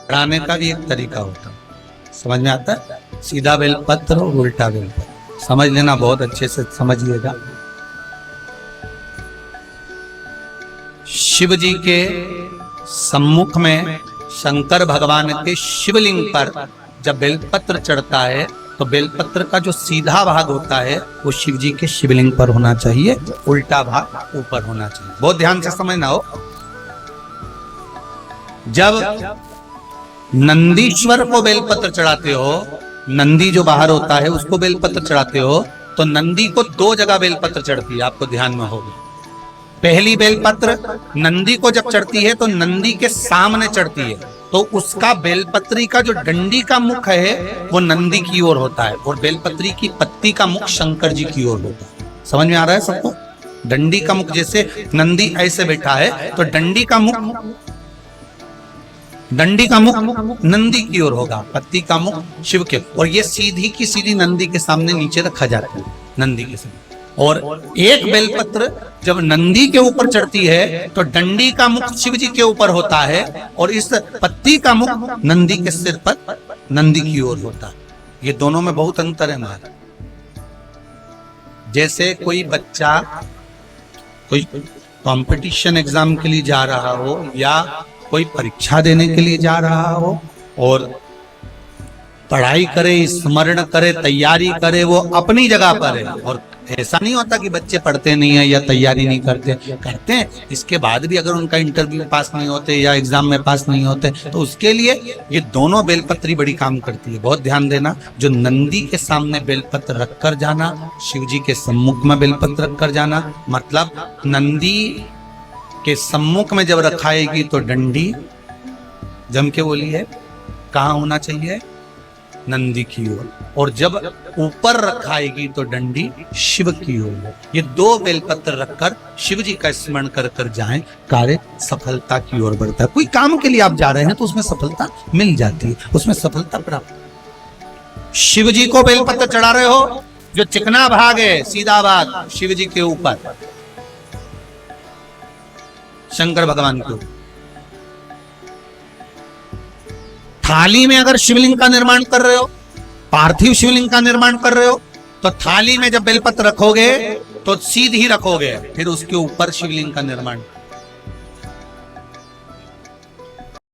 चढ़ाने का भी एक तरीका होता है, समझ में आता है? सीधा बेलपत्र और उल्टा बेलपत्र, समझ लेना, बहुत अच्छे से समझिएगा। शिव जी के सम्मुख में शंकर भगवान के शिवलिंग पर जब बेलपत्र चढ़ता है तो बेलपत्र का जो सीधा भाग होता है वो शिव जी के शिवलिंग पर होना चाहिए, उल्टा भाग ऊपर होना चाहिए। बहुत ध्यान से समझना हो। जब नंदीश्वर को बेलपत्र चढ़ाते हो, नंदी जो बाहर होता है उसको बेलपत्र चढ़ाते हो, तो नंदी को दो जगह बेलपत्र चढ़ती है, आपको ध्यान में होगी। पहली बेलपत्र नंदी को जब चढ़ती है तो नंदी के सामने चढ़ती है, तो उसका बेलपत्री का जो डंडी का मुख है वो नंदी की ओर होता है और बेलपत्री की पत्ती का मुख शंकर जी की ओर होता है। समझ में आ रहा है सबको? डंडी का मुख, जैसे नंदी ऐसे बैठा है तो डंडी का मुख नंदी की ओर होगा, पत्ती का मुख शिव के, और ये सीधी की सीधी नंदी के सामने नीचे रखा जाता है, नंदी के सामने। और एक बेलपत्र जब नंदी के ऊपर चढ़ती है तो डंडी का मुख शिव जी के ऊपर होता है और इस पत्ती का मुख नंदी के सिर पर नंदी की ओर होता है। ये दोनों में बहुत अंतर है हमारा। जैसे कोई बच्चा कोई कंपटीशन एग्जाम के लिए जा रहा हो या कोई परीक्षा देने के लिए जा रहा हो और पढ़ाई करे, स्मरण करे, तैयारी करे, वो अपनी जगह पर है। और ऐसा नहीं होता कि बच्चे पढ़ते नहीं है या तैयारी नहीं करते हैं। इसके बाद भी अगर उनका इंटरव्यू पास नहीं होते या एग्जाम में पास नहीं होते तो उसके लिए ये दोनों बेलपत्री बड़ी काम करती है। बहुत ध्यान देना, जो नंदी के सामने बेलपत्र रखकर जाना, शिव जी के सम्मुख में बेलपत्र रखकर जाना, मतलब नंदी के सम्मुख में जब रखाएगी तो डंडी, जम के बोली है, कहाँ होना चाहिए? नंदी की ओर। और जब ऊपर रखाएगी तो डंडी शिव की ओर। ये दो बेलपत्र रखकर शिव जी का स्मरण कर कर जाएं, कार्य सफलता की ओर बढ़ता है। कोई काम के लिए आप जा रहे हैं तो उसमें सफलता मिल जाती है, उसमें सफलता प्राप्त। शिव जी को बेलपत्र चढ़ा रहे हो, जो चिकना भाग है, सीधा भाग शिव जी के ऊपर, शंकर भगवान के ऊपर। थाली में अगर शिवलिंग का निर्माण कर रहे हो, पार्थिव शिवलिंग का निर्माण कर रहे हो, तो थाली में जब बेलपत्र रखोगे तो सीधी रखोगे, फिर उसके ऊपर शिवलिंग का निर्माण